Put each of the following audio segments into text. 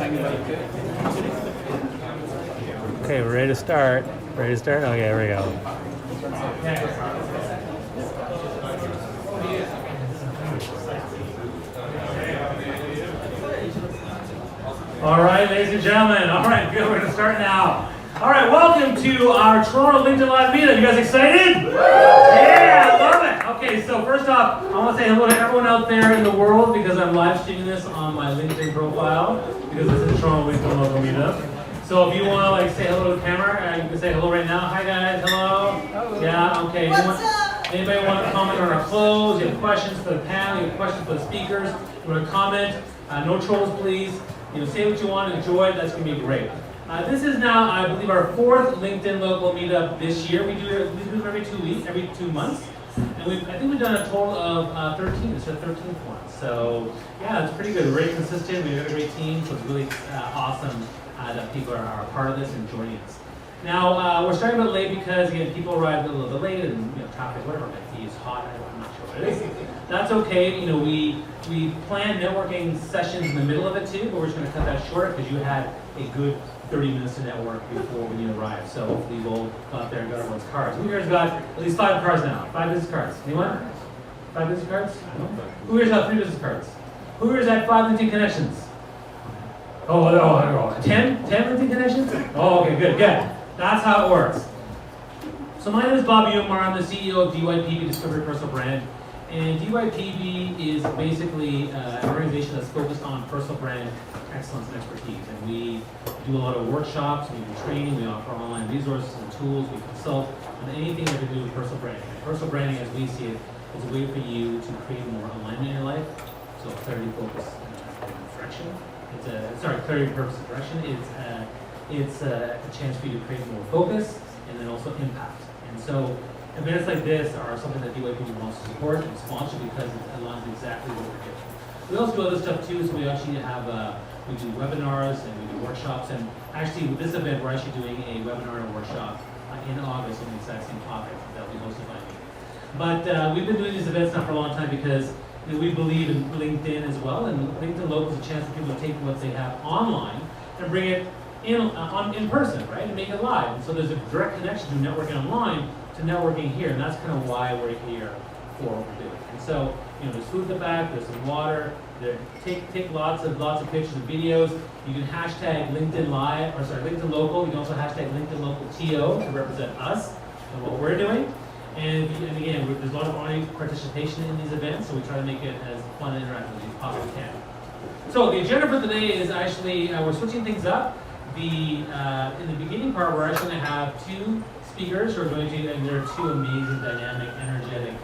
Okay, we're ready to start. Ready to start? Okay, here we go. All right, ladies and gentlemen. All right, good. We're going to start now. All right, welcome to our Toronto LinkedIn Live Meetup. You guys excited? Yeah, I love it. Okay, so first off, I want to say hello to everyone out there in the world because I'm live streaming this on my LinkedIn profile because this is Toronto LinkedIn Local Meetup. So if you want to say hello to the camera, you can say hello right now. Hi guys, hello. Yeah, okay. Anybody want to comment on our clothes? You have questions for the panel? You have questions for the speakers? You want to comment? No trolls, please. Say what you want, enjoy it. That's going to be great. This is now, I believe, our fourth LinkedIn Local Meetup this year. We do it every 2 weeks, every 2 months. And I think we've done a total of 13. It's the 13th one. So, yeah, it's pretty good. We're very consistent. We've got a great team, so it's really awesome that people are a part of this and joining us. Now, we're starting a bit late because, again, people arrived a little bit late and, traffic, whatever it might be, is hot. I'm not sure what it is. That's okay. We planned networking sessions in the middle of it too, but we're just going to cut that short because you had a good 30 minutes to network before when you arrived. So hopefully we'll go out there and got everyone's cards. Who here's got at least 5 cards now? 5 business cards. Anyone? 5 business cards? No? Who here's got 3 business cards? Who here's had 5 LinkedIn connections? Oh, 10 LinkedIn connections? Oh, okay, good. That's how it works. So my name is Bobby Umar. I'm the CEO of DYPB, Discovery Personal Brand. And DYPB is basically an organization that's focused on personal brand excellence and expertise. And we do a lot of workshops, we do training, we offer online resources and tools, we consult on anything that can do with personal branding. Personal branding, as we see it, is a way for you to create more alignment in your life. So clarity, focus, and direction. Clarity, purpose, and direction. It's a chance for you to create more focus and then also impact. And so events like this are something that DYPB wants to support and sponsor because it aligns exactly what we're doing. We also do other stuff too, so we actually have, we do webinars and we do workshops, and actually with this event we're actually doing a webinar and a workshop in August on the exact same topic that will be hosted by me. But we've been doing these events now for a long time because we believe in LinkedIn as well, and LinkedIn Local is a chance for people to take what they have online and bring it in person, right, and make it live. And so there's a direct connection to networking online to networking here, and that's kind of why we're here for what we're doing. And so, there's food in the back, there's some water, take lots of pictures and videos. You can hashtag LinkedIn Live, LinkedIn Local. You can also hashtag LinkedIn Local TO to represent us and what we're doing. And again, there's a lot of audience participation in these events, so we try to make it as fun and interactive as we possibly can. So the agenda for today is actually, we're switching things up. In the beginning part, we're actually going to have 2 speakers who are going to, and they're 2 amazing, dynamic, energetic,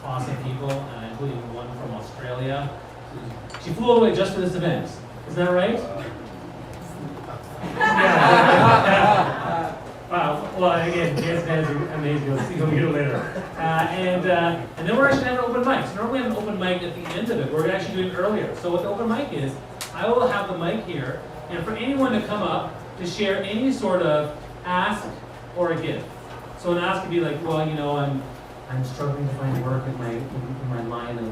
awesome people, including one from Australia. She flew all the way just for this event. Isn't that right? Wow. Well, again, Jason is amazing. We'll see when we get it later. And then we're actually having an open mic. So normally we have an open mic at the end of it. We're actually doing it earlier. So what the open mic is, I will have the mic here, and for anyone to come up to share any sort of ask or a gift. So an ask could be like, well, I'm struggling to find work in my line of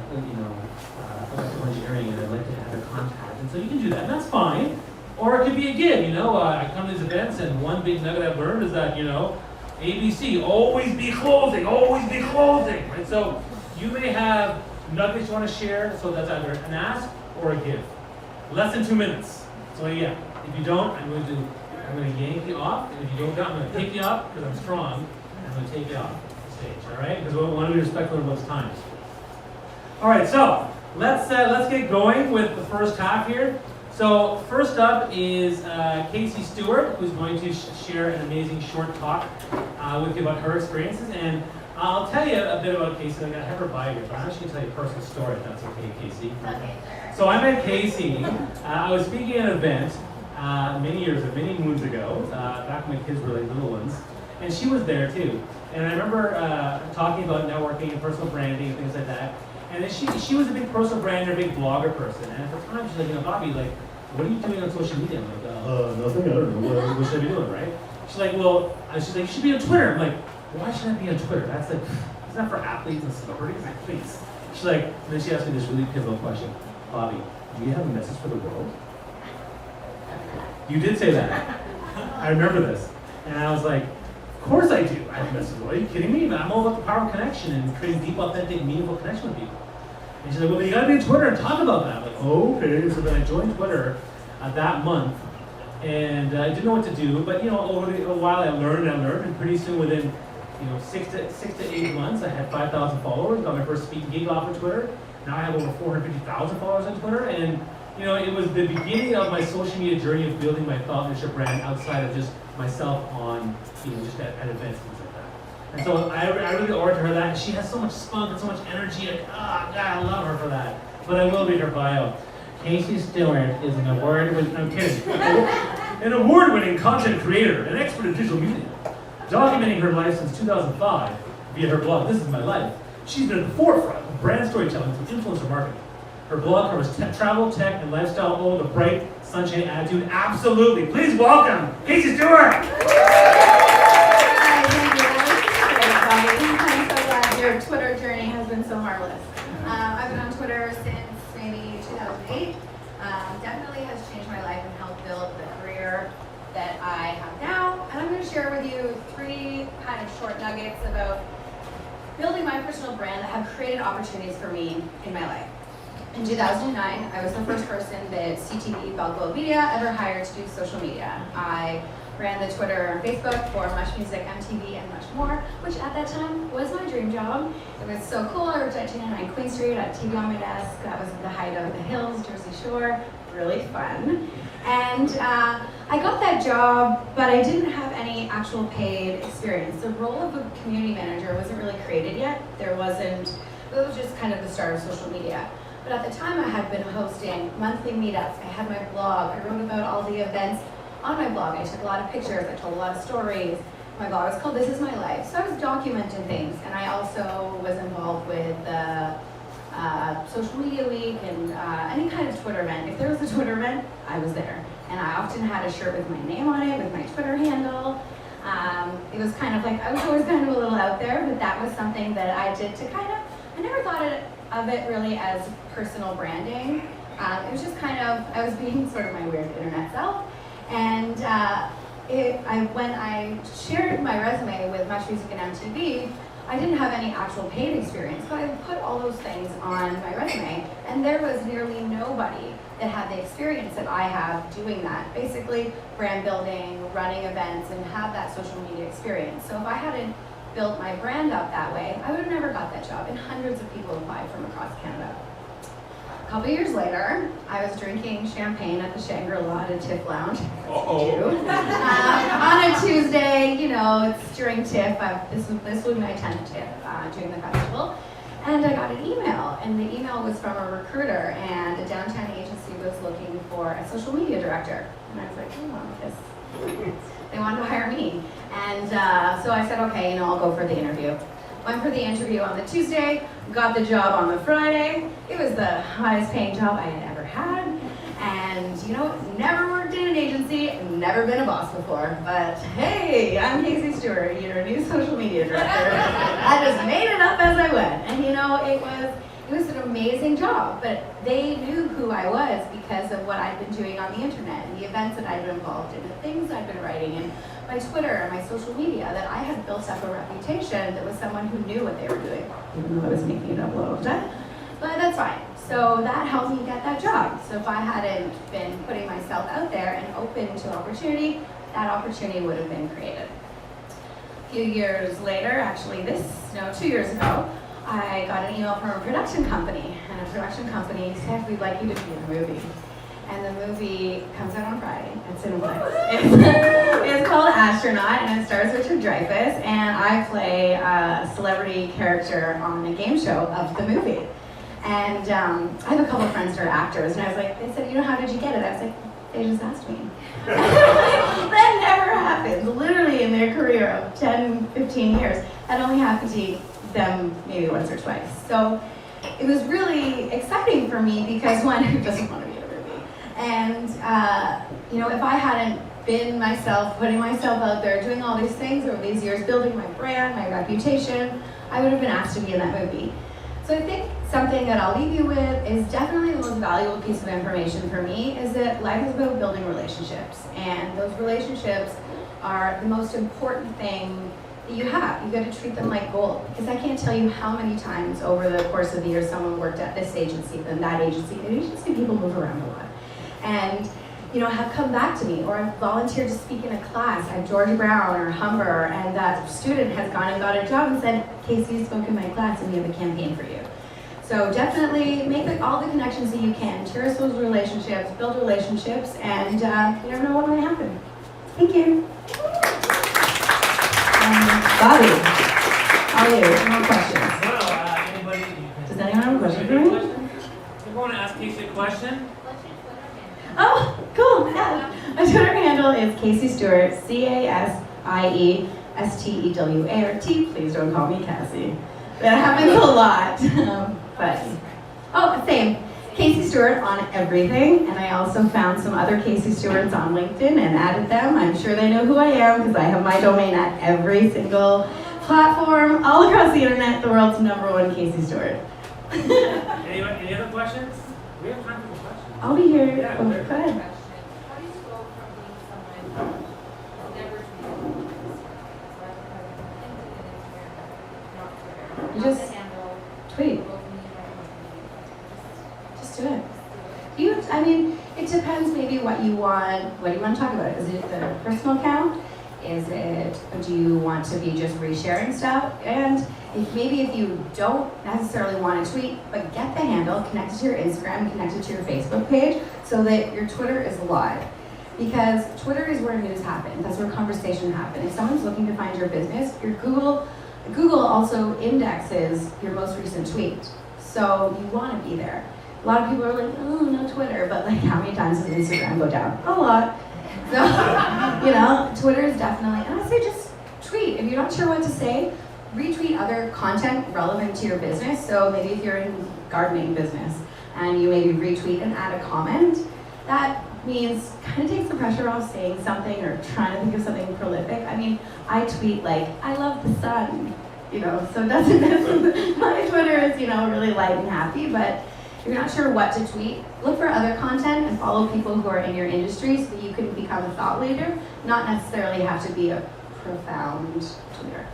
electrical engineering, and I'd like to have a contact. And so you can do that, and that's fine. Or it could be a give. I come to these events, and one big nugget I've learned is that ABC, always be closing, right? So you may have nuggets you want to share. So that's either an ask or a give. Less than 2 minutes. So yeah, if you don't, I'm going to yank you off, and if you don't, I'm going to take you off because I'm strong. I'm going to take you off the stage, all right? Because we want to be respectful of those times. All right, so let's get going with the first half here. So first up is Casie Stewart, who's going to share an amazing short talk with you about her experiences. And I'll tell you a bit about Casie. I have her bio here, but I'm actually going to tell you a personal story, if that's okay, Casie. Okay. So I met Casie. I was speaking at an event many moons ago, back when my kids were like little ones, and she was there too. And I remember talking about networking and personal branding and things like that. And then she was a big personal brander, a big blogger person. And at the time, she's like, Bobby, like, what are you doing on social media? I'm like, nothing, I don't know. What should I be doing, right? She's like, you should be on Twitter. I'm like, why should I be on Twitter? That's like, it's not for athletes and celebrities. Like, please. She's like, and then she asked me this really pivotal question. Bobby, do you have a message for the world? You did say that. I remember this. And I was like, of course I do. I said, are you kidding me? I'm all about the power of connection and creating deep, authentic, meaningful connection with people. And she's like, well, you gotta be on Twitter and talk about that. I'm like, okay. So then I joined Twitter that month. And I didn't know what to do, but over a while I learned, and pretty soon within 6 to 8 months I had 5,000 followers, got my first speaking gig off of Twitter. Now I have over 450,000 followers on Twitter, and it was the beginning of my social media journey of building my thought leadership brand outside of just myself on, just at events, things like that. And so I really owe it to her that, and she has so much spunk and so much energy, and God, I love her for that. But I will read her bio. Casie Stewart is an award-winning content creator and expert in digital media, documenting her life since 2005 via her blog, This Is My Life. She's been at the forefront of brand storytelling through influencer marketing. Her blog covers travel, tech, and lifestyle, all with a bright, sunshine attitude. Absolutely. Please welcome Casie Stewart. Hi, thank you. I'm so glad your Twitter journey has been so marvelous. I've been on Twitter since maybe 2008. Definitely has changed my life and helped build the career that I have now. And I'm going to share with you 3 kind of short nuggets about building my personal brand that have created opportunities for me in my life. In 2009, I was the first person that CTV Balboa Media ever hired to do social media. I ran the Twitter and Facebook for Much Music, MTV, and much more, which at that time was my dream job. It was so cool. I worked at 299 Queen Street, I had TV on my desk. That was at the height of the hills, Jersey Shore. Really fun. And I got that job, but I didn't have any actual paid experience. The role of a community manager wasn't really created yet. It was just kind of the start of social media. But at the time I had been hosting monthly meetups. I had my blog. I wrote about all the events on my blog. I took a lot of pictures. I told a lot of stories. My blog was called This Is My Life. So I was documenting things. And I also was involved with Social Media Week and any kind of Twitter event. If there was a Twitter event, I was there. And I often had a shirt with my name on it, with my Twitter handle. It was kind of like, I was always kind of a little out there, but that was something that I did to I never thought of it really as personal branding. It was just kind of, I was being sort of my weird internet self. And when I shared my resume with Much Music and MTV, I didn't have any actual paid experience, but I put all those things on my resume, and there was nearly nobody that had the experience that I have doing that. Basically, brand building, running events, and have that social media experience. So if I hadn't built my brand up that way, I would have never got that job, and hundreds of people applied from across Canada. A couple years later, I was drinking champagne at the Shangri-La at a TIFF lounge. On a Tuesday, it's during TIFF. This would be my 10th TIFF during the festival. And I got an email, and the email was from a recruiter, and a downtown agency was looking for a social media director. And I was like, they wanted to hire me. And so I said, okay, I'll go for the interview. Went for the interview on the Tuesday, got the job on the Friday. It was the highest paying job I had ever had. And never worked in an agency, never been a boss before. But hey, I'm Casie Stewart, your new social media director. I just made it up as I went. And it was an amazing job, but they knew who I was because of what I'd been doing on the internet and the events that I'd been involved in, the things I'd been writing, and my Twitter and my social media, that I had built up a reputation that was someone who knew what they were doing, even though I was making it up a little bit. But that's fine. So that helped me get that job. So if I hadn't been putting myself out there and open to opportunity, that opportunity would have been created. A few years later, actually 2 years ago, I got an email from a production company, and a production company said, we'd like you to be in a movie. And the movie comes out on Friday. It's in It's called Astronaut, and it stars Richard Dreyfuss, and I play a celebrity character on a game show of the movie. And I have a couple of friends who are actors, and I was like, they said, how did you get it? I was like, they just asked me. That never happens. Literally in their career of 10, 15 years, that only happened to them maybe once or twice. So it was really exciting for me because one, who doesn't want to be in a movie? And if I hadn't been myself, putting myself out there, doing all these things over these years, building my brand, my reputation, I would have been asked to be in that movie. So I think something that I'll leave you with is definitely the most valuable piece of information for me is that life is about building relationships. And those relationships are the most important thing that you have. You got to treat them like gold. Because I can't tell you how many times over the course of the year someone worked at this agency, then that agency. And agency people move around a lot. And have come back to me, or I've volunteered to speak in a class at George Brown or Humber, and that student has gone and got a job and said, Casie, you spoke in my class and we have a campaign for you. So definitely make all the connections that you can, cherish those relationships, build relationships, and you never know what might happen. Thank you. Bobby, how are you? Any more questions? Well, anybody? Does anyone have a question for me? You want to ask Casie a question? Oh, cool. Yeah. My Twitter handle is Casie Stewart, CASIE STEWART. Please don't call me Casie. That happens a lot. Same. Casie Stewart on everything. And I also found some other Casie Stewarts on LinkedIn and added them. I'm sure they know who I am because I have my domain at every single platform all across the internet. The world's #1 Casie Stewart. Any other questions? We have time for questions. I'll be here. Yeah, Go there. ahead. How do you go from being someone who never tweeted, You just handle, tweet. Just do it. It depends maybe what you want. What do you want to talk about? Is it the personal account? Do you want to be just resharing stuff? And if you don't necessarily want to tweet, but get the handle, connect it to your Instagram, connect it to your Facebook page, so that your Twitter is live. Because Twitter is where news happens. That's where conversation happens. If someone's looking to find your business, your Google also indexes your most recent tweet. So you want to be there. A lot of people are like, oh, no Twitter, but like how many times does Instagram go down? A lot. So, Twitter is definitely, and I say just tweet. If you're not sure what to say, retweet other content relevant to your business. So maybe if you're in gardening business and you maybe retweet and add a comment, that means kind of takes the pressure off saying something or trying to think of something prolific. I tweet like, I love the sun, so it doesn't, my Twitter is, really light and happy, but if you're not sure what to tweet, look for other content and follow people who are in your industry so that you can become a thought leader, not necessarily have to be a profound tweeter.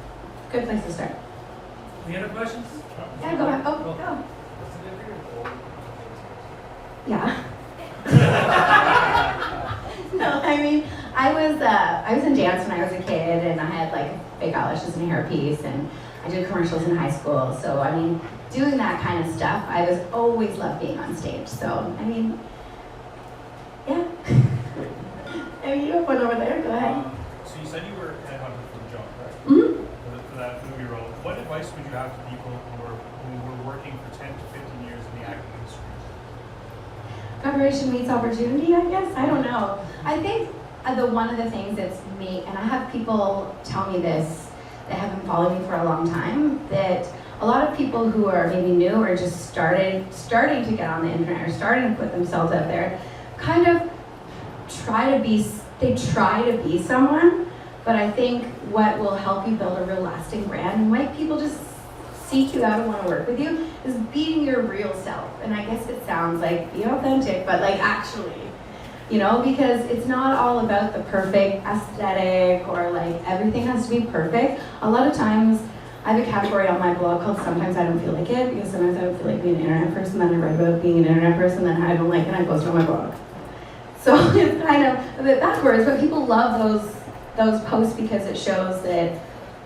Good place to start. Any other questions? Yeah, go ahead. Oh, go. Yeah. No, I was in dance when I was a kid, and I had like fake eyelashes and a hairpiece, and I did commercials in high school. So doing that kind of stuff, I was always loved being on stage. So yeah. You have one over there. Go ahead. So you said you were headhunted for the job, right? Mm-hmm. For that movie role. What advice would you have to people who were working for 10 to 15 years in the acting industry? Preparation meets opportunity, I guess. I don't know. I think one of the things that's me, and I have people tell me this that have been following me for a long time, that a lot of people who are maybe new or just starting to get on the internet or starting to put themselves out there, kind of try to be someone, but I think what will help you build a real lasting brand and why people just seek you out and want to work with you is being your real self. And I guess it sounds like be authentic, but like actually, because it's not all about the perfect aesthetic or like everything has to be perfect. A lot of times I have a category on my blog called Sometimes I Don't Feel Like It, because sometimes I don't feel like being an internet person, then I write about being an internet person, then I don't like it and I post it on my blog. So it's kind of a bit backwards, but people love those posts because it shows that,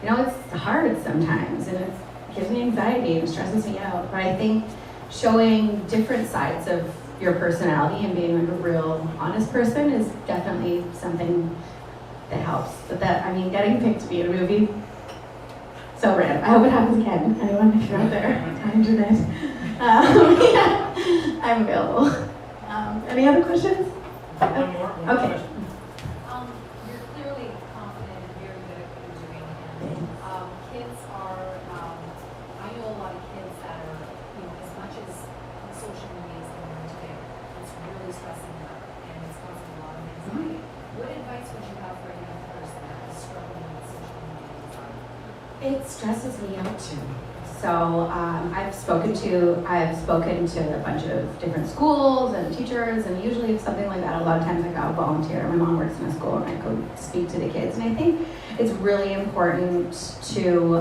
it's hard sometimes and it gives me anxiety and stresses me out. But I think showing different sides of your personality and being like a real honest person is definitely something that helps. But getting picked to be in a movie, so random. I hope it happens again. Anyone, if you're out there, time to this. Yeah, I'm available. Any other questions? One more Okay. question. You're clearly confident and very good at what you're doing. And kids are, I know a lot of kids that are, as much as social media is going on today, it's really stressing them out and it's causing a lot of anxiety. What advice would you have for a young person that is struggling with social media? It stresses me out too. So I've spoken to a bunch of different schools and teachers, and usually if something like that, a lot of times I go volunteer. My mom works in a school and I go speak to the kids. And I think it's really important to,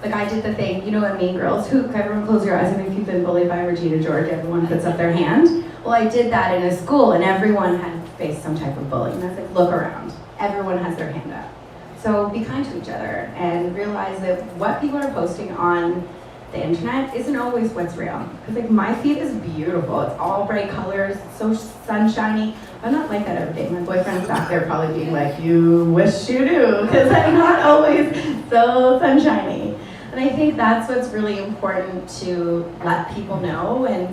like I did the thing, you know, in Mean Girls, who, everyone close your eyes, and if you've been bullied by Regina George, everyone puts up their hand. Well, I did that in a school and everyone had faced some type of bullying. And I was like, look around, everyone has their hand up. So be kind to each other and realize that what people are posting on the internet isn't always what's real. Because like my feed is beautiful. It's all bright colors, it's so sunshiny. I'm not like that every day. My boyfriend's back there probably being like, you wish you do, because I'm not always so sunshiny. And I think that's what's really important to let people know and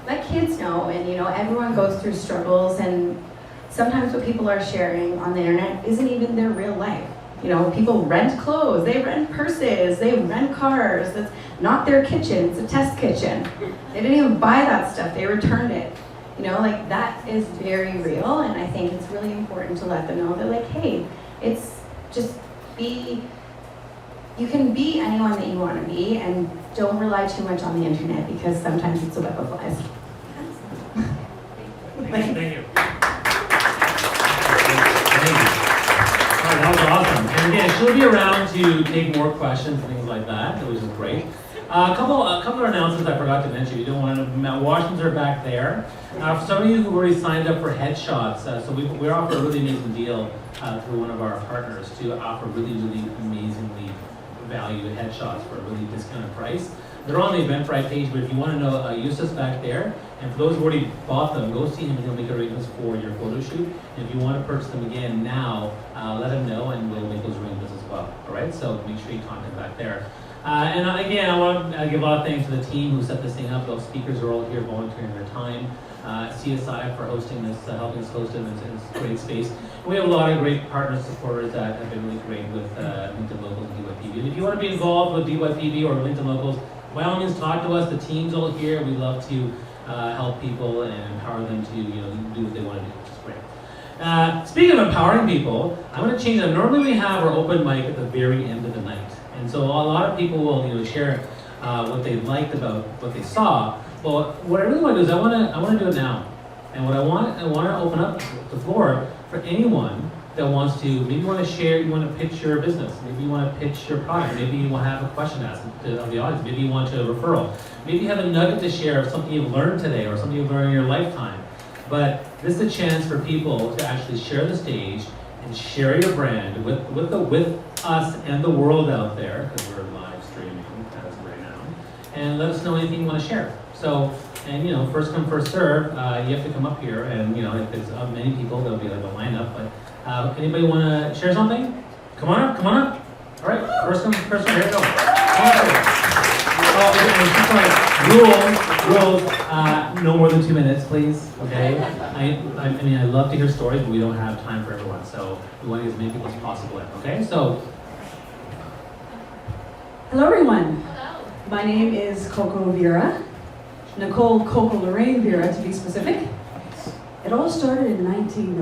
let kids know. And you know, everyone goes through struggles, and sometimes what people are sharing on the internet isn't even their real life. You know, people rent clothes, they rent purses, they rent cars. That's not their kitchen, it's a test kitchen. They didn't even buy that stuff, they returned it. You know, like that is very real, and I think it's really important to let them know that like, hey, it's just you can be anyone that you want to be, and don't rely too much on the internet because sometimes it's a web of lies. Thank you. That was awesome. And again, she'll be around to take more questions and things like that, which is great. A couple of announcements I forgot to mention. You don't want to, washrooms are back there. For some of you who already signed up for headshots, so we offer a really amazing deal through one of our partners to offer really, really amazingly valued headshots for a really discounted price. They're on the Eventbrite page, but if you want to know, Eustace back there, and for those who already bought them, go see him and he'll make arrangements for your photo shoot. And if you want to purchase them again now, let him know and we'll make those arrangements as well. All right, so make sure you contact back there. And again, I want to give a lot of thanks to the team who set this thing up. Those speakers are all here volunteering their time. CSI for hosting this, helping us host it in this great space. And we have a lot of great partners, supporters that have been really great with LinkedIn Locals and DYPB. And if you want to be involved with DYPB or LinkedIn Locals, by all means, talk to us. The team's all here. We love to help people and empower them to do what they want to do, which is great. Speaking of empowering people, I'm going to change that. Normally we have our open mic at the very end of the night. And so a lot of people will share what they liked about what they saw. Well, what I really want to do is I want to do it now. And what I want to open up the floor for anyone that wants to, maybe you want to share, you want to pitch your business, maybe you want to pitch your product, maybe you want to have a question asked of the audience, maybe you want a referral, maybe you have a nugget to share of something you've learned today or something you've learned in your lifetime. But this is a chance for people to actually share the stage and share your brand with us and the world out there, because we're live streaming as of right now, and let us know anything you want to share. So, and first come, first serve, you have to come up here, and if it's many people, there'll be like a lineup, but anybody want to share something? Come on up. All right, first come, first serve, here we go. Rules, no more than 2 minutes, please, okay? I love to hear stories, but we don't have time for everyone, so we want to get as many people as possible in, okay? So. Hello, everyone. Hello. My name is Coco Vera, Nicole Coco Lorraine Vera, to be specific. It all started in 19.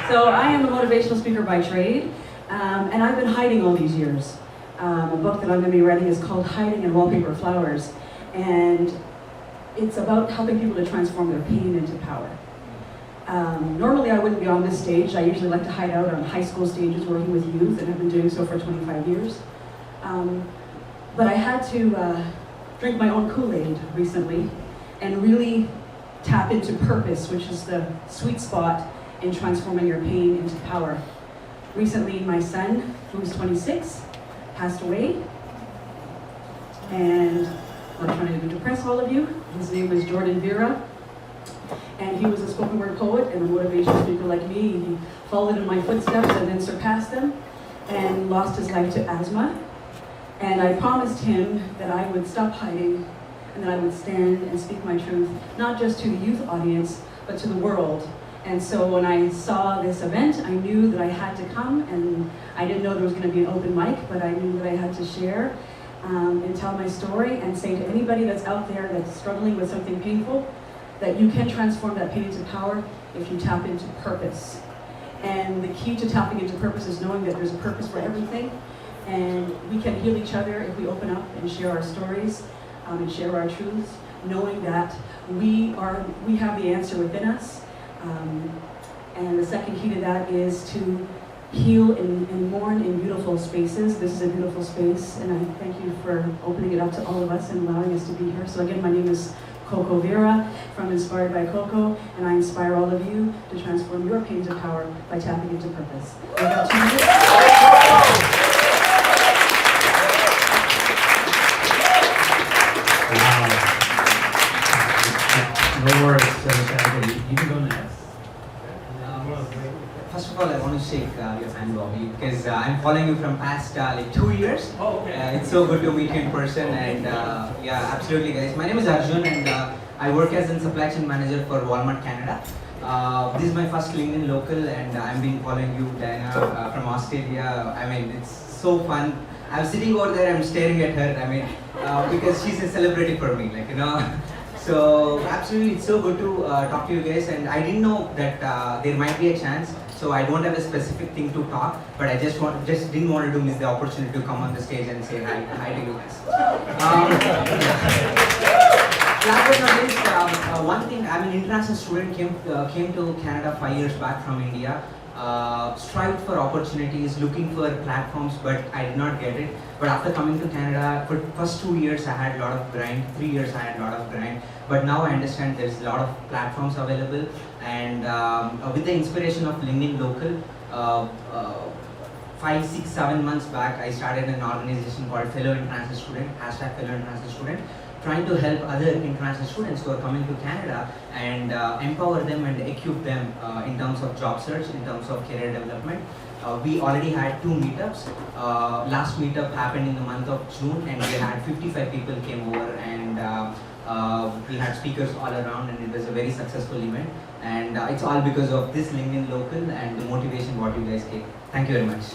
So I am a motivational speaker by trade, and I've been hiding all these years. A book that I'm going to be writing is called Hiding in Wallpaper Flowers, and it's about helping people to transform their pain into power. Normally I wouldn't be on this stage. I usually like to hide out on high school stages working with youth, and have been doing so for 25 years. But I had to drink my own Kool-Aid recently and really tap into purpose, which is the sweet spot in transforming your pain into power. Recently, my son, who's 26, passed away, and I'm not trying to depress all of you. His name is Jordan Vera, and he was a spoken word poet and a motivational speaker like me. He followed in my footsteps and then surpassed them and lost his life to asthma. And I promised him that I would stop hiding and that I would stand and speak my truth, not just to the youth audience, but to the world. And so when I saw this event, I knew that I had to come, and I didn't know there was going to be an open mic, but I knew that I had to share and tell my story and say to anybody that's out there that's struggling with something painful, that you can transform that pain into power if you tap into purpose. And the key to tapping into purpose is knowing that there's a purpose for everything. And we can heal each other if we open up and share our stories and share our truths, knowing that we have the answer within us. And the second key to that is to heal and mourn in beautiful spaces. This is a beautiful space, and I thank you for opening it up to all of us and allowing us to be here. So again, my name is Coco Vera from Inspired by Coco, and I inspire all of you to transform your pain to power by tapping into purpose. Wow. No worries, Casie. You can go next. First of all, I want to shake your hand, Bobby, because I'm following you from past like 2 years. Oh, okay. It's so good to meet you in person, and yeah, absolutely, guys. My name is Arjun, and I work as a supply chain manager for Walmart Canada. This is my first LinkedIn local, and I've been following you, Diana, from Australia. I mean, it's so fun. I'm sitting over there, I'm staring at her. I mean, because she's a celebrity for me, like, you know. So absolutely, it's so good to talk to you guys, and I didn't know that there might be a chance. So I don't have a specific thing to talk, but I just didn't want to miss the opportunity to come on the stage and say hi to you guys. Last but not least, one thing, I'm an international student, came to Canada 5 years back from India. Strived for opportunities, looking for platforms, but I did not get it. But after coming to Canada, for first 2 years I had a lot of grind, 3 years I had a lot of grind. But now I understand there's a lot of platforms available, and with the inspiration of LinkedIn Local, 5, 6, 7 months back, I started an organization called Fellow International Student, #FellowInternationalStudent, trying to help other international students who are coming to Canada and empower them and equip them in terms of job search, in terms of career development. We already had 2 meetups. Last meetup happened in the month of June, and we had 55 people came over, and we had speakers all around, and it was a very successful event. And it's all because of this LinkedIn Local and the motivation what you guys gave. Thank you very much.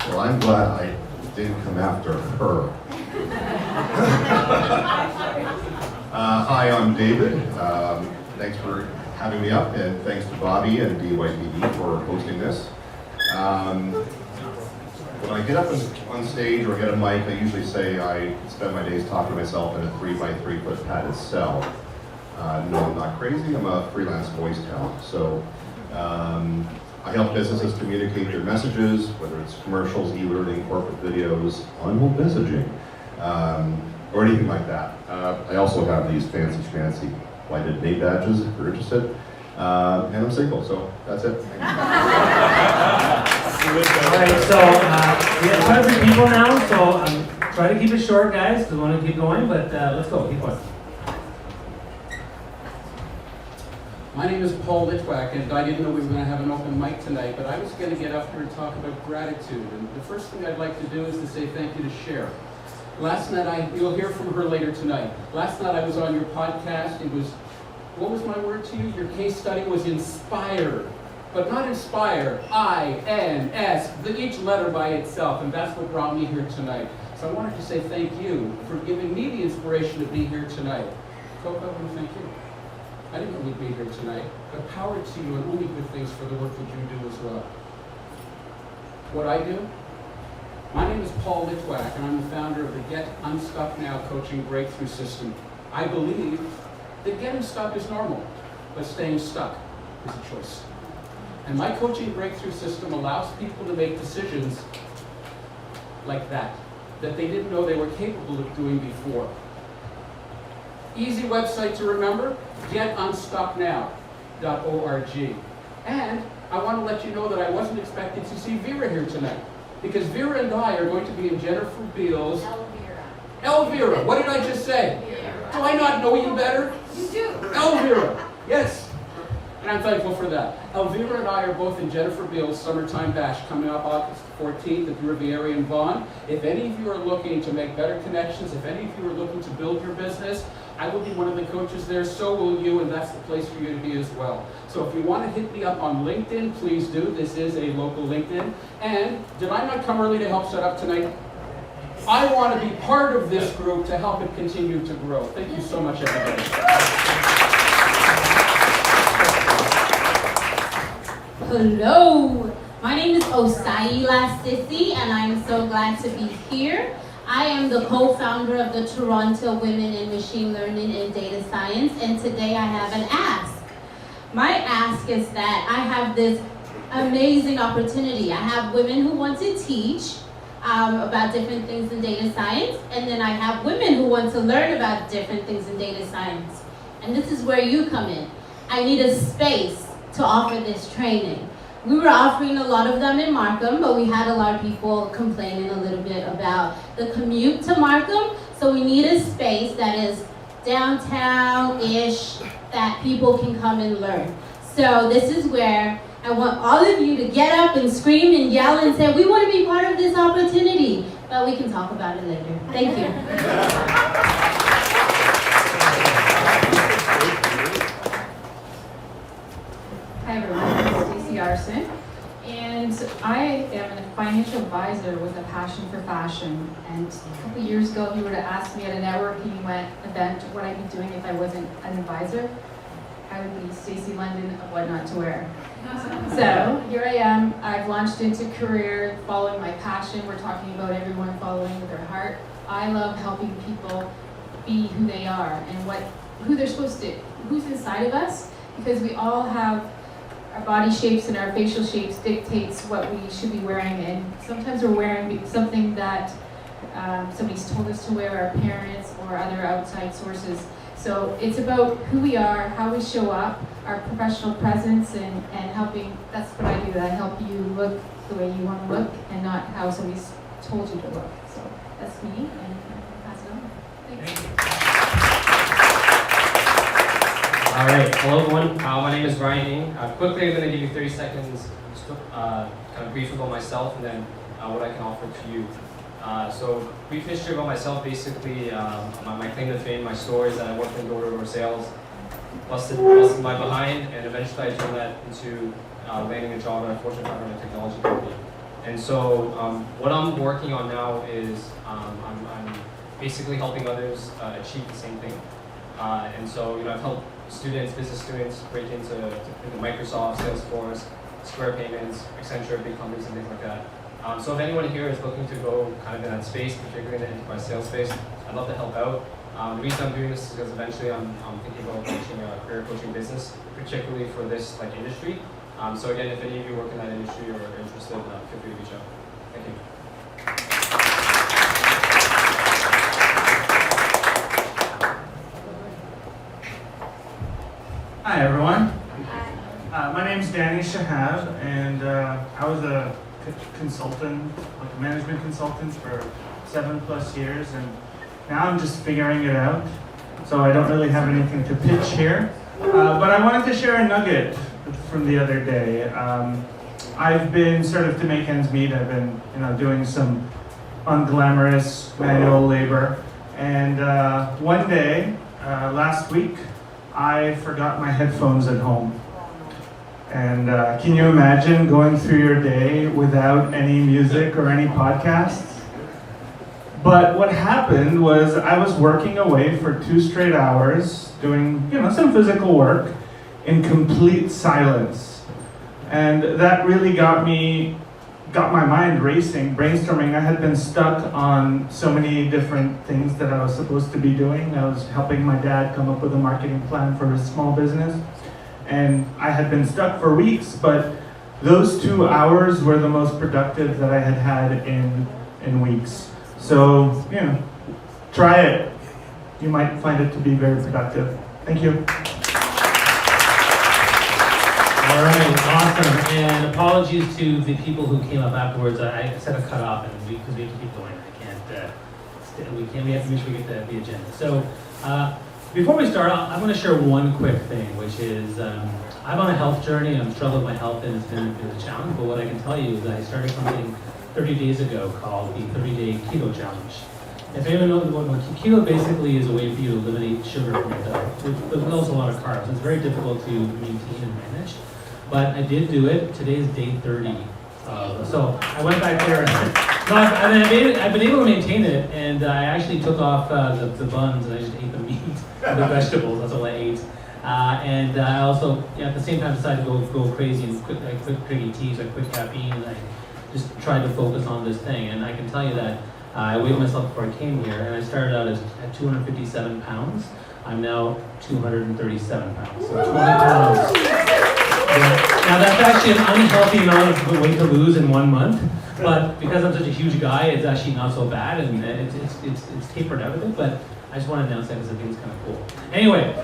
Well, I'm glad I didn't come after her. Hi, I'm David. Thanks for having me up, and thanks to Bobby and DYPB for hosting this. When I get up on stage or get a mic, I usually say I spend my days talking to myself in a 3x3 foot padded cell. No, I'm not crazy. I'm a freelance voice talent. So I help businesses communicate their messages, whether it's commercials, e-learning, corporate videos, on-hold messaging, or anything like that. I also have these fancy lighted name badges if you're interested. And I'm single, so that's it. Alright, so we have tons of people now, so try to keep it short, guys, because we want to keep going, but let's go, keep going. My name is Paul Litwack, and I didn't know we were going to have an open mic tonight, but I was going to get up here and talk about gratitude. And the first thing I'd like to do is to say thank you to Cher. Last night, you'll hear from her later tonight. Last night I was on your podcast. It was, what was my word to you? Your case study was inspire, but not inspire, I-N-S, each letter by itself, and that's what brought me here tonight. So I wanted to say thank you for giving me the inspiration to be here tonight. Coco, I want to thank you. I didn't know we'd be here tonight, but power to you and only good things for the work that you do as well. What I do? My name is Paul Litwack, and I'm the founder of the Get Unstuck Now Coaching Breakthrough System. I believe that getting stuck is normal, but staying stuck is a choice. And my coaching breakthrough system allows people to make decisions like that they didn't know they were capable of doing before. Easy website to remember, getunstucknow.org. And I want to let you know that I wasn't expecting to see Vera here tonight, because Vera and I are going to be in Jennifer Beals. Elvira, what did I just say? Vera. Do I not know you better? You do. Elvira, yes. And I'm thankful for that. Elvira and I are both in Jennifer Beals' Summertime Bash coming up August 14th at the Riviera in Vaughan. If any of you are looking to make better connections, if any of you are looking to build your business, I will be one of the coaches there, so will you, and that's the place for you to be as well. So if you want to hit me up on LinkedIn, please do. This is a local LinkedIn. And did I not come early to help set up tonight? I want to be part of this group to help it continue to grow. Thank you so much, everybody. Hello, my name is Osai Elasticity, and I'm so glad to be here. I am the co-founder of the Toronto Women in Machine Learning and Data Science, and today I have an ask. My ask is that I have this amazing opportunity. I have women who want to teach about different things in data science, and then I have women who want to learn about different things in data science. And this is where you come in. I need a space to offer this training. We were offering a lot of them in Markham, but we had a lot of people complaining a little bit about the commute to Markham, so we need a space that is downtown-ish that people can come and learn. So this is where I want all of you to get up and scream and yell and say, we want to be part of this opportunity, but we can talk about it later. Thank you. Hi everyone, I'm Stacey Arson, and I am a financial advisor with a passion for fashion. And a couple of years ago, if you were to ask me at a networking event what I'd be doing if I wasn't an advisor, I would be Stacey London of What Not to Wear. So here I am. I've launched into career following my passion. We're talking about everyone following their heart. I love helping people be who they are and who they're supposed to, who's inside of us, because we all have our body shapes and our facial shapes dictates what we should be wearing, and sometimes we're wearing something that somebody's told us to wear, our parents or other outside sources. So it's about who we are, how we show up, our professional presence, and helping. That's what I do. I help you look the way you want to look and not how somebody's told you to look. So that's me, and I'll pass it on. Thanks. All right, hello everyone. My name is Ryan Ng. Quickly, I'm going to give you 30 seconds, kind of brief about myself, and then what I can offer to you. So, brief history about myself. Basically, my claim to fame, my story is that I worked in door-to-door sales, busted my behind, and eventually I turned that into landing a job at a Fortune 500 technology company. And so, what I'm working on now is I'm basically helping others achieve the same thing. And so, I've helped business students break into Microsoft, Salesforce, Square Payments, Accenture, big companies and things like that. So if anyone here is looking to go kind of in that space, particularly in the enterprise sales space, I'd love to help out. The reason I'm doing this is because eventually I'm thinking about launching a career coaching business, particularly for this industry. So again, if any of you work in that industry or are interested, feel free to reach out. Thank you. Hi everyone. My name is Danny Shahab, and I was a consultant, like a management consultant for 7+ years, and now I'm just figuring it out. So I don't really have anything to pitch here, but I wanted to share a nugget from the other day. I've been sort of, to make ends meet, I've been doing some unglamorous manual labor, and one day last week I forgot my headphones at home. And can you imagine going through your day without any music or any podcasts? But what happened was I was working away for 2 straight hours, doing some physical work in complete silence. And that really got my mind racing, brainstorming. I had been stuck on so many different things that I was supposed to be doing. I was helping my dad come up with a marketing plan for his small business. And I had been stuck for weeks, but those 2 hours were the most productive that I had had in weeks. So, try it. You might find it to be very productive. Thank you. All right, awesome. And apologies to the people who came up afterwards. I set a cutoff, and because we have to keep going, we have to make sure we get the agenda. So, before we start, I'm going to share one quick thing, which is I'm on a health journey, and I'm struggling with my health, and it's been a challenge. But what I can tell you is that I started something 30 days ago called the 30-Day Keto Challenge. If anyone knows what keto basically is a way for you to eliminate sugar from your diet, but also a lot of carbs. It's very difficult to maintain and manage. But I did do it. Today is day 30. So I went back there. I've been able to maintain it, and I actually took off the buns and I just ate the meat and the vegetables. That's all I ate. And I also, at the same time, decided to go crazy and quit drinking teas, I quit caffeine, and I just tried to focus on this thing. And I can tell you that I weighed myself before I came here, and I started out at 257 pounds. I'm now 237 pounds, so 20 pounds. Now that's actually an unhealthy amount of weight to lose in 1 month, but because I'm such a huge guy, it's actually not so bad, and it's tapered out a bit, but I just want to announce that because I think it's kind of cool. Anyway,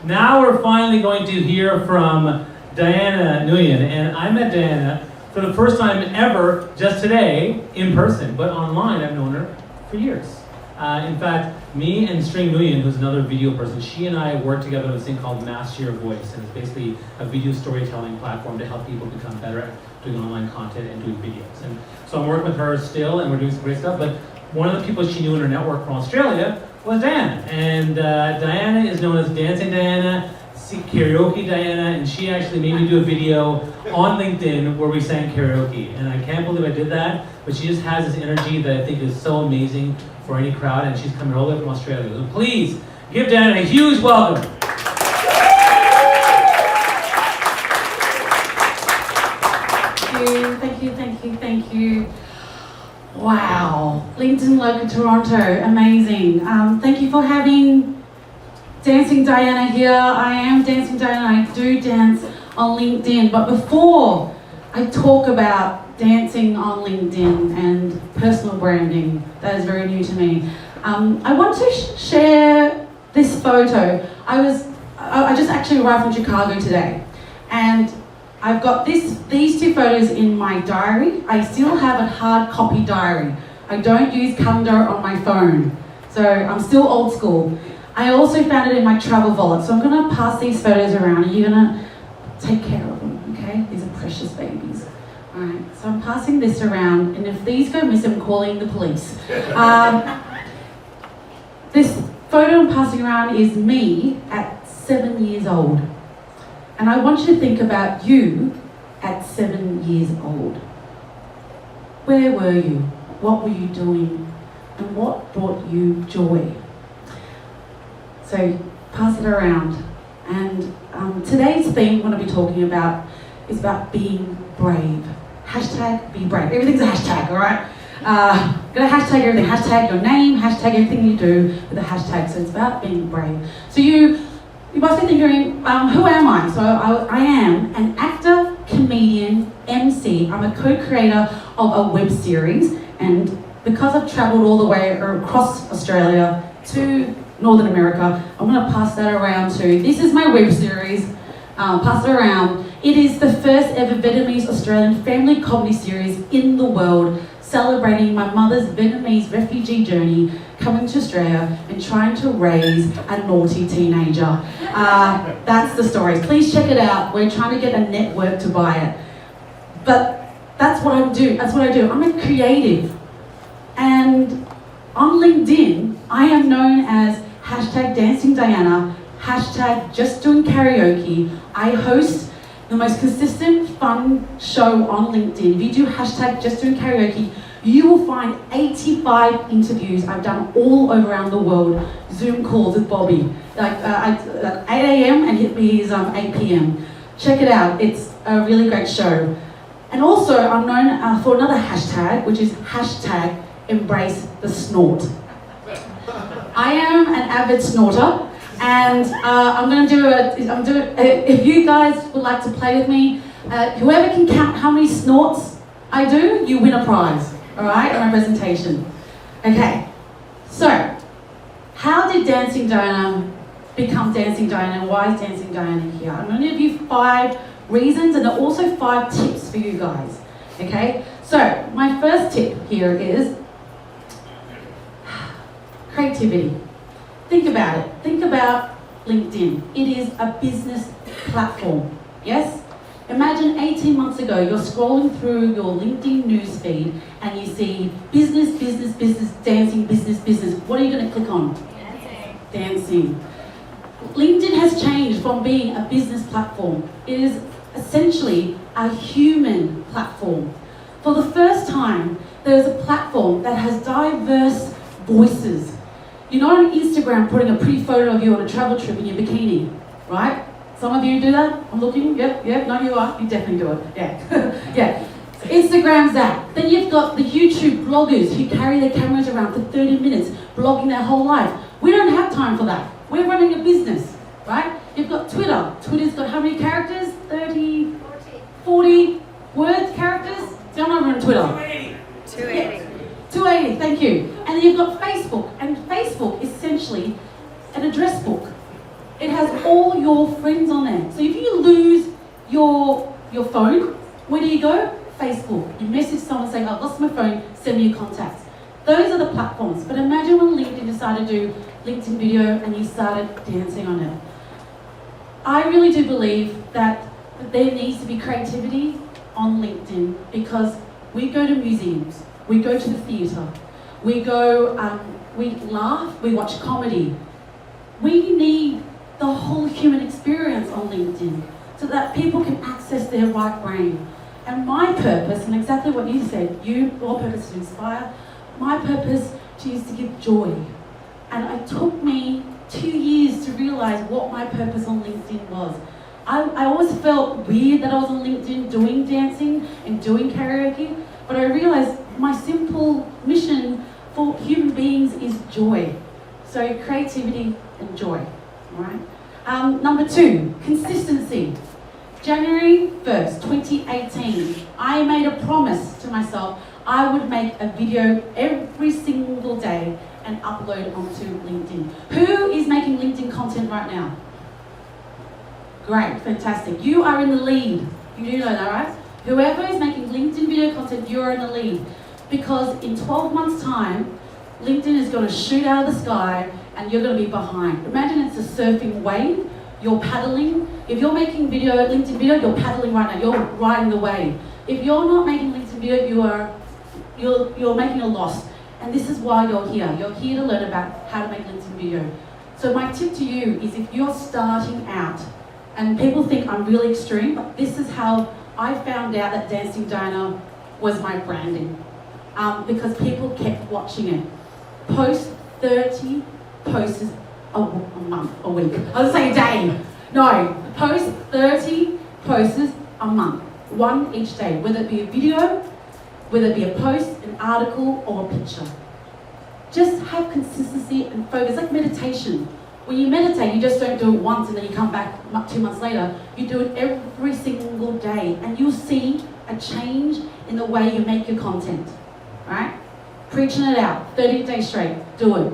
now we're finally going to hear from Diana Nguyen, and I met Diana for the first time ever just today in person, but online I've known her for years. In fact, me and Nguyen, who's another video person, she and I work together on this thing called Master Your Voice, and it's basically a video storytelling platform to help people become better at doing online content and doing videos. And so I'm working with her still, and we're doing some great stuff, but one of the people she knew in her network from Australia was Diana. And Diana is known as Dancing Diana, Karaoke Diana, and she actually made me do a video on LinkedIn where we sang karaoke. And I can't believe I did that, but she just has this energy that I think is so amazing for any crowd, and she's coming all the way from Australia. So please give Diana a huge welcome. Thank you. Wow, LinkedIn Local Toronto, amazing. Thank you for having Dancing Diana here. I am Dancing Diana, I do dance on LinkedIn, but before I talk about dancing on LinkedIn and personal branding, that is very new to me, I want to share this photo. I just actually arrived from Chicago today, and I've got these two photos in my diary. I still have a hard copy diary. I don't use calendar on my phone, so I'm still old school. I also found it in my travel wallet, so I'm gonna pass these photos around and you're gonna take care of them, okay? These are precious babies. All right, so I'm passing this around, and if these go missing, I'm calling the police. This photo I'm passing around is me at 7 years old. And I want you to think about you at 7 years old. Where were you? What were you doing? And what brought you joy? So pass it around. And today's theme I'm going to be talking about is about being brave. Hashtag be brave. Everything's a hashtag, all right? Gonna hashtag everything. Hashtag your name, hashtag everything you do with a hashtag. So it's about being brave. So you must be thinking, who am I? So I am an actor, comedian, MC. I'm a co-creator of a web series, and because I've traveled all the way across Australia to Northern America, I'm going to pass that around to, this is my web series, pass it around. It is the first ever Vietnamese Australian family comedy series in the world, celebrating my mother's Vietnamese refugee journey, coming to Australia and trying to raise a naughty teenager. That's the story. Please check it out. We're trying to get a network to buy it. But that's what I do. That's what I do. I'm a creative. And on LinkedIn, I am known as hashtag Dancing Diana, hashtag Just Doing Karaoke. I host the most consistent, fun show on LinkedIn. If you do hashtag Just Doing Karaoke, you will find 85 interviews I've done all over around the world. Zoom calls with Bobby, like 8 a.m. and he's 8 p.m. Check it out. It's a really great show. And also, I'm known for another hashtag, which is hashtag Embrace the Snort. I am an avid snorter. And I'm going to do if you guys would like to play with me, whoever can count how many snorts I do, you win a prize, all right, in my presentation. Okay, so how did Dancing Diana become Dancing Diana, and why is Dancing Diana here? I'm going to give you 5 reasons, and there are also 5 tips for you guys, okay? So my first tip here is creativity. Think about it. Think about LinkedIn. It is a business platform, yes? Imagine 18 months ago, you're scrolling through your LinkedIn newsfeed and you see business, business, business, dancing, business, business. What are you going to click on? Dancing. LinkedIn has changed from being a business platform. It is essentially a human platform. For the first time, there is a platform that has diverse voices. You're not on Instagram putting a pretty photo of you on a travel trip in your bikini. right? Some of you do that? I'm looking, yep, no you are, you definitely do it, yeah. Yeah. So Instagram's that. Then you've got the YouTube bloggers who carry their cameras around for 30 minutes, blogging their whole life. We don't have time for that. We're running a business, right? You've got Twitter. Twitter's got how many characters? 30, 40 words, characters? See, I'm not on Twitter. 280. 280, thank you. And then you've got Facebook. And Facebook is essentially an address book. It has all your friends on there. So if you lose your phone, where do you go? Facebook. You message someone saying, I've lost my phone, send me your contacts. Those are the platforms. But imagine when LinkedIn decided to do LinkedIn video and you started dancing on it. I really do believe that there needs to be creativity on LinkedIn because we go to museums, we go to the theatre, we laugh, we watch comedy. We need the whole human experience on LinkedIn so that people can access their right brain. And my purpose, and exactly what you said, your purpose to inspire, my purpose is to give joy. And it took me 2 years to realise what my purpose on LinkedIn was. I always felt weird that I was on LinkedIn doing dancing and doing karaoke, but I realised my simple mission for human beings is joy. So creativity and joy, all right? Number 2, consistency. January 1st, 2018, I made a promise to myself I would make a video every single day and upload onto LinkedIn. Who is making LinkedIn content right now? Great, fantastic. You are in the lead. You do know that, right? Whoever is making LinkedIn video content, you're in the lead. Because in 12 months' time, LinkedIn is going to shoot out of the sky and you're going to be behind. Imagine it's a surfing wave. You're paddling. If you're making LinkedIn video, you're paddling right now. You're riding the wave. If you're not making LinkedIn video, you're making a loss. And this is why you're here. You're here to learn about how to make LinkedIn video. So my tip to you is if you're starting out, and people think I'm really extreme, but this is how I found out that Dancing Donor was my branding. Because people kept watching it. Post 30 posts a month, a week. I was saying a day. No, post 30 posts a month. One each day, whether it be a video, whether it be a post, an article, or a picture. Just have consistency and focus, like meditation. When you meditate, you just don't do it once and then you come back 2 months later. You do it every single day and you'll see a change in the way you make your content, right? Preaching it out, 30 days straight, do it.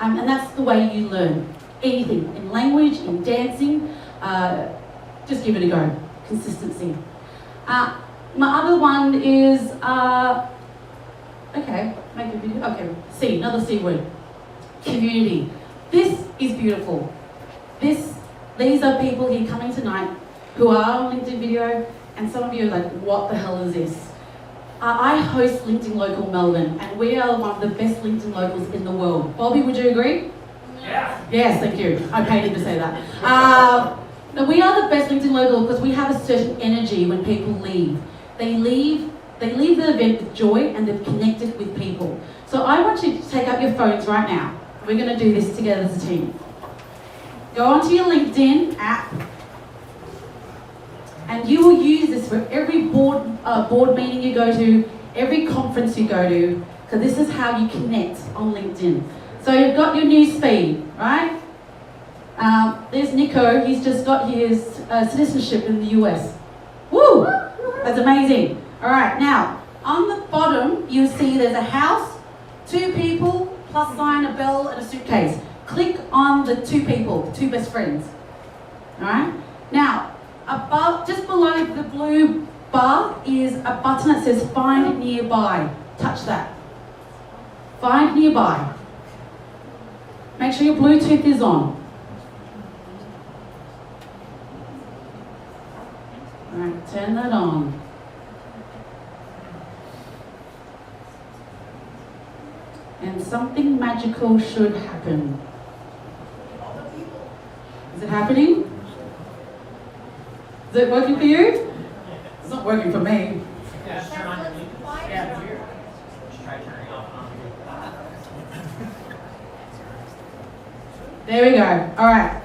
And that's the way you learn. Anything, in language, in dancing, just give it a go. Consistency. My other one is, make a video. Okay, C, another C word. Community. This is beautiful. These are people here coming tonight who are on LinkedIn video, and some of you are like, what the hell is this? I host LinkedIn Local Melbourne, and we are one of the best LinkedIn locals in the world. Bobby, would you agree? Yeah. Yes, thank you. I paid him to say that. No, we are the best LinkedIn local because we have a certain energy when people leave. They leave the event with joy and they've connected with people. So I want you to take up your phones right now. We're going to do this together as a team. Go onto your LinkedIn app, and you will use this for every board meeting you go to, every conference you go to, because this is how you connect on LinkedIn. So you've got your news feed, right? There's Nico, he's just got his citizenship in the US. Woo! That's amazing. All right, now, on the bottom, you'll see there's a house, 2 people, plus sign, a bell, and a suitcase. Click on the 2 people, 2 best friends. All right? Now, above, just below the blue bar is a button that says Find Nearby. Touch that. Find Nearby. Make sure your Bluetooth is on. All right, turn that on. And something magical should happen. Is it happening? Is it working for you? It's not working for me. Yeah, turn on your link. Yeah, weird. Try turning off. There we go. All right.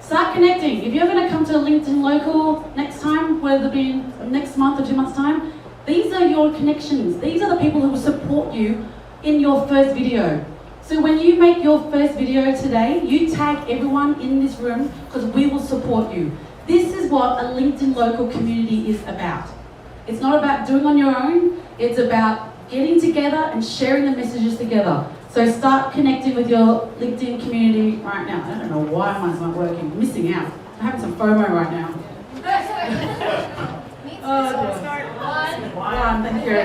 Start connecting. If you're going to come to LinkedIn Local next time, whether it be next month or 2 months' time, these are your connections. These are the people who will support you in your first video. So when you make your first video today, you tag everyone in this room because we will support you. This is what a LinkedIn Local community is about. It's not about doing on your own, it's about getting together and sharing the messages together. So start connecting with your LinkedIn community right now. I don't know why mine's not working. I'm missing out. I'm having some FOMO right now. One, thank you.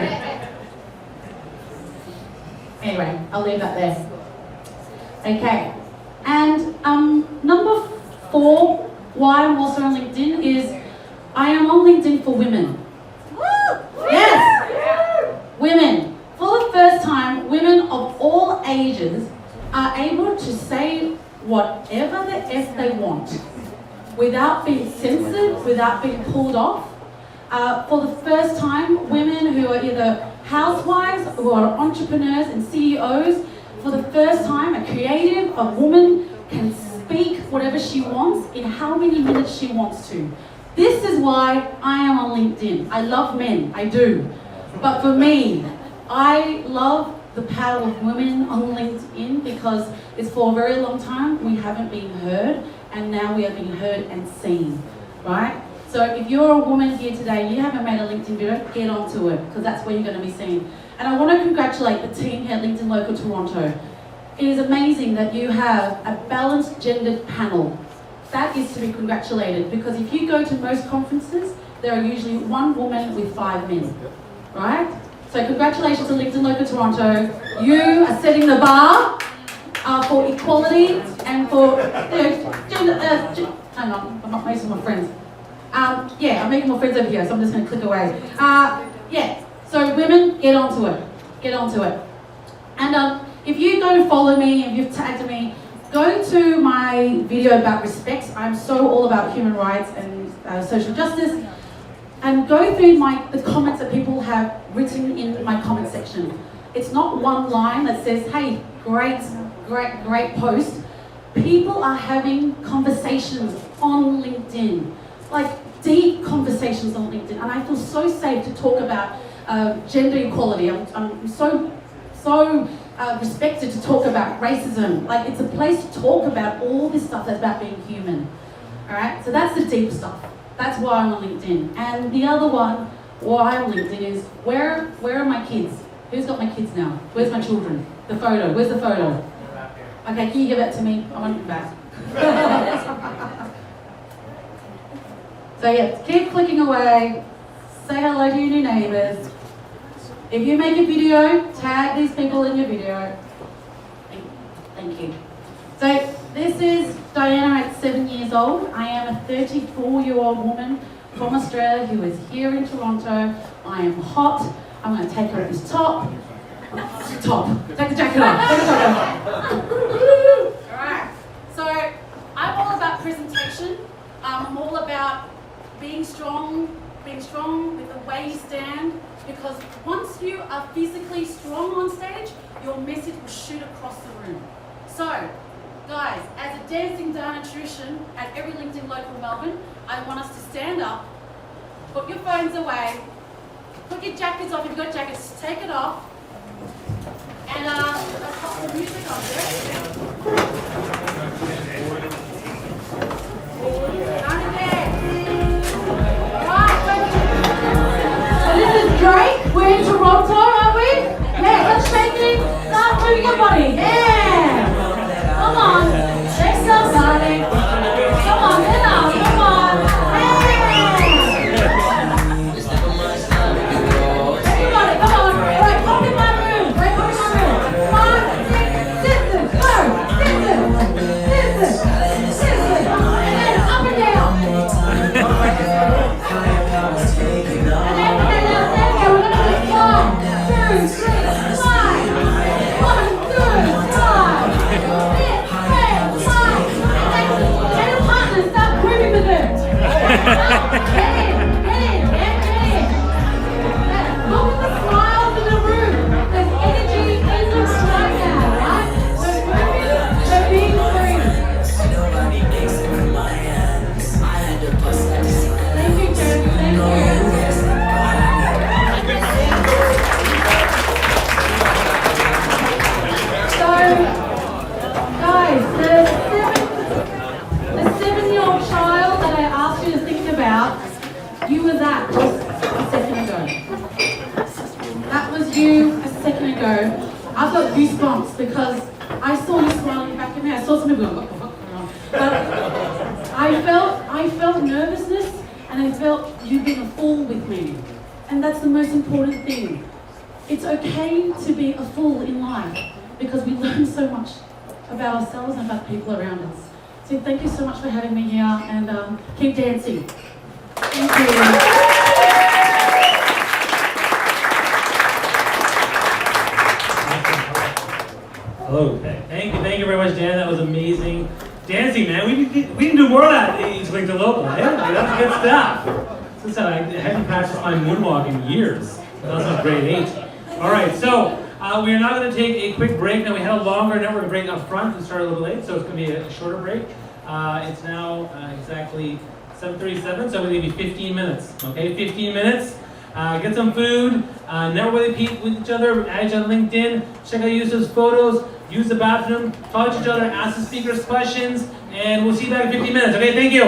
Anyway, I'll leave that there. Okay. And number 4, why I'm also on LinkedIn is I am on LinkedIn for women. Yes! Women. For the first time, women of all ages are able to say whatever the F they want without being censored, without being pulled off. For the first time, women who are either housewives, who are entrepreneurs and CEOs, for the first time, a creative, a woman can speak whatever she wants in how many minutes she wants to. This is why I am on LinkedIn. I love men, I do. But for me, I love the power of women on LinkedIn because it's for a very long time we haven't been heard, and now we are being heard and seen, right? So if you're a woman here today, you haven't made a LinkedIn video, get onto it, because that's where you're going to be seen. And I want to congratulate the team here at LinkedIn Local Toronto. It is amazing that you have a balanced gendered panel. That is to be congratulated, because if you go to most conferences, there are usually 1 woman with 5 men, right? So congratulations to LinkedIn Local Toronto. You are setting the bar for equality and for gender, hang on, I'm not making my friends. Yeah, I'm making more friends over here, so I'm just going to click away. Yeah, so women, get onto it. Get onto it. And if you go follow me, if you've tagged me, go to my video about respect. I'm so all about human rights and social justice. And go through the comments that people have written in my comment section. It's not one line that says, hey, great post. People are having conversations on LinkedIn, like deep conversations on LinkedIn. And I feel so safe to talk about gender equality. I'm so respected to talk about racism. Like, it's a place to talk about all this stuff that's about being human. All right, so that's the deep stuff. That's why I'm on LinkedIn. And the other one, why I'm on LinkedIn is, where are my kids? Who's got my kids now? Where's my children? The photo, where's the photo? Okay, can you give that to me? I want it back. So yeah, keep clicking away. Say hello to your new neighbours. If you make a video, tag these people in your video. Thank you. So this is Diana at 7 years old. I am a 34-year-old woman from Australia who is here in Toronto. I am hot. I'm going to take her this top. Take the jacket off. Take the jacket off. Alright. So I'm all about presentation. I'm all about being strong with the way you stand. Because once you are physically strong on stage, your message will shoot across the room. So, guys, as a dancing Diana tradition at every LinkedIn Local Melbourne, I want us to stand up, put your phones away, put your jackets off. If you've got jackets, take it off, and let's pop the music on there. Drake, we're in Toronto, aren't we? Yeah, let's shake it. Start moving your body. Yeah. Come on. Shake yourself, darling. Come on, get out. Come on. Yeah. Everybody, come on. All right, pop in my room. Right, pop in my room. 5, 6, got goosebumps because I saw you smiling back at me. I saw some people going, what the fuck going on? But I felt nervousness and I felt you being a fool with me. And that's the most important thing. It's okay to be a fool in life because we learn so much about ourselves and about people around us. So thank you so much for having me here and keep dancing. Thank you. Hello. Thank you very much, Dan. That was amazing. Dancing, man. We can do more of that. It's like the local, eh? Like, that's good stuff. Since I haven't practiced my moonwalk in years. That was grade 8. All right, so we are now going to take a quick break. Now we had a longer network break up front and started a little late, so it's going to be a shorter break. It's now exactly 7:37, so we're going to give you 15 minutes. Okay, 15 minutes. Get some food, network with each other, add each other on LinkedIn, check out Yusuf's photos, use the bathroom, talk to each other, ask the speakers questions, and we'll see you back in 15 minutes. Okay, thank you.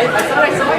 I thought I saw